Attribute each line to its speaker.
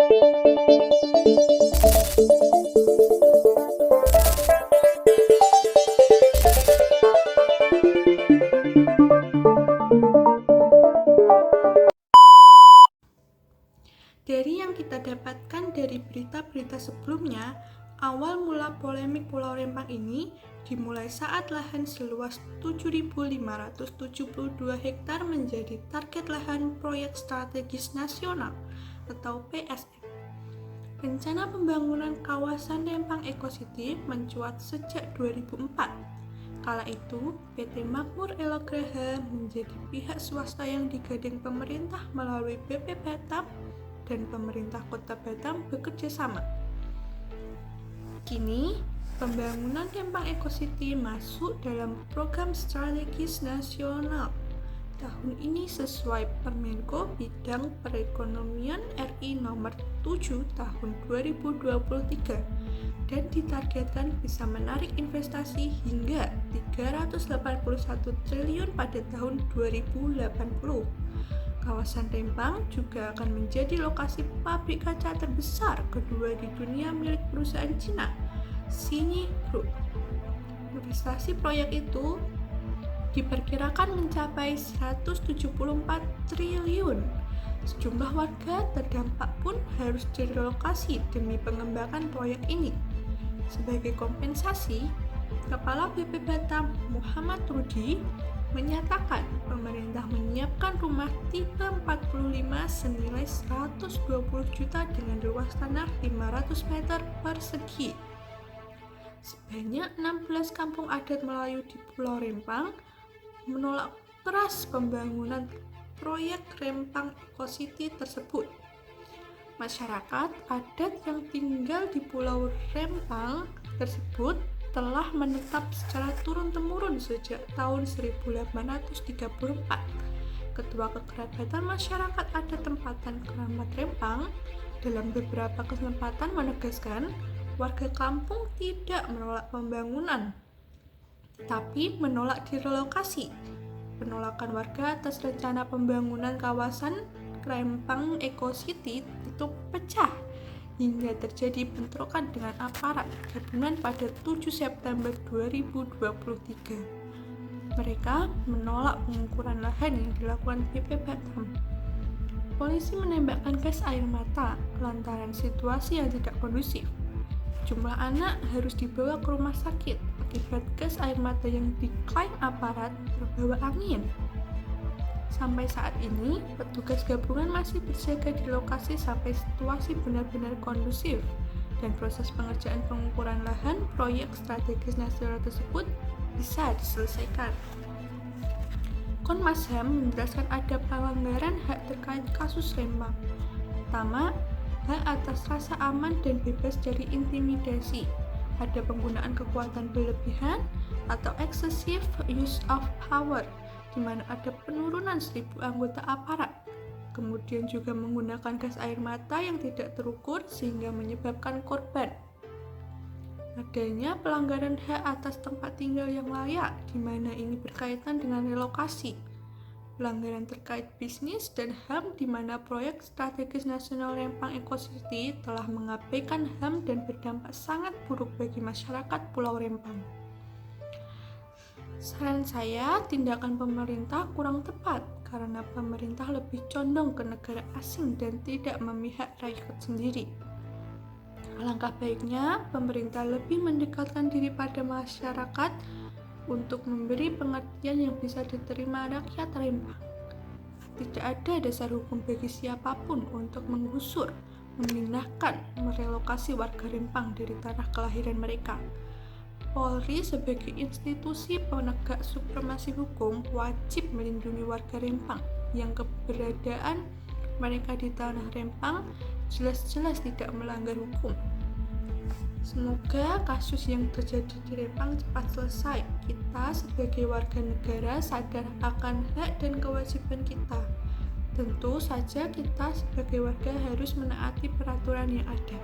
Speaker 1: Dari yang kita dapatkan dari berita-berita sebelumnya, awal mula polemik Pulau Rempang ini dimulai saat lahan seluas 7.572 hektar menjadi target lahan Proyek Strategis Nasional atau PSN. Rencana pembangunan kawasan Rempang Eco City mencuat sejak 2004. Kala itu, PT Makmur Elograha menjadi pihak swasta yang digandeng pemerintah melalui BP Batam dan pemerintah Kota Batam bekerja sama. Kini, pembangunan Rempang Eco City masuk dalam program strategis nasional tahun ini sesuai Permenko Bidang Perekonomian RI nomor 7 tahun 2023 dan ditargetkan bisa menarik investasi hingga 381 triliun pada tahun 2080. Kawasan Rempang juga akan menjadi lokasi pabrik kaca terbesar kedua di dunia milik perusahaan Cina, Xinyi Group. Investasi proyek itu diperkirakan mencapai 174 triliun. Sejumlah warga terdampak pun harus direlokasi demi pengembangan proyek ini. Sebagai kompensasi, Kepala BP Batam Muhammad Rudi menyatakan pemerintah menyiapkan rumah tipe 45 senilai 120 juta dengan luas tanah 500 meter persegi. Sebanyak 16 kampung adat Melayu di Pulau Rempang menolak keras pembangunan proyek Rempang Eco City tersebut. Masyarakat adat yang tinggal di Pulau Rempang tersebut telah menetap secara turun-temurun sejak tahun 1834. Ketua Kekerabatan Masyarakat Adat Tempatan Keramat Rempang dalam beberapa kesempatan menegaskan warga kampung tidak menolak pembangunan, tapi menolak direlokasi. Penolakan warga atas rencana pembangunan kawasan Rempang Eco City itu pecah hingga terjadi bentrokan dengan aparat gabungan pada 7 September 2023. Mereka menolak pengukuran lahan yang dilakukan BP Batam. Polisi menembakkan gas air mata lantaran situasi yang tidak kondusif. Jumlah anak harus dibawa ke rumah sakit akibat gas air mata yang diklaim aparat terbawa angin. Sampai saat ini, petugas gabungan masih berjaga di lokasi sampai situasi benar-benar kondusif dan proses pengerjaan pengukuran lahan proyek strategis nasional tersebut bisa diselesaikan. Komnas HAM menjelaskan ada pelanggaran hak terkait kasus Rempang. Pertama, hak atas rasa aman dan bebas dari intimidasi. Ada penggunaan kekuatan berlebihan atau excessive use of power, di mana ada penurunan 1.000 anggota aparat. Kemudian juga menggunakan gas air mata yang tidak terukur sehingga menyebabkan korban. Adanya pelanggaran hak atas tempat tinggal yang layak, di mana ini berkaitan dengan relokasi. Pelanggaran terkait bisnis dan HAM, di mana proyek strategis nasional Rempang Eco City telah mengabaikan HAM dan berdampak sangat buruk bagi masyarakat Pulau Rempang. Saran saya, tindakan pemerintah kurang tepat karena pemerintah lebih condong ke negara asing dan tidak memihak rakyat sendiri. Alangkah baiknya pemerintah lebih mendekatkan diri pada masyarakat untuk memberi pengertian yang bisa diterima rakyat Rempang. Tidak ada dasar hukum bagi siapapun untuk menggusur, memindahkan, merelokasi warga Rempang dari tanah kelahiran mereka. Polri sebagai institusi penegak supremasi hukum wajib melindungi warga Rempang yang keberadaan mereka di tanah Rempang jelas-jelas tidak melanggar hukum. Semoga kasus yang terjadi di Rempang cepat selesai. Kita sebagai warga negara sadar akan hak dan kewajiban kita. Tentu saja kita sebagai warga harus menaati peraturan yang ada.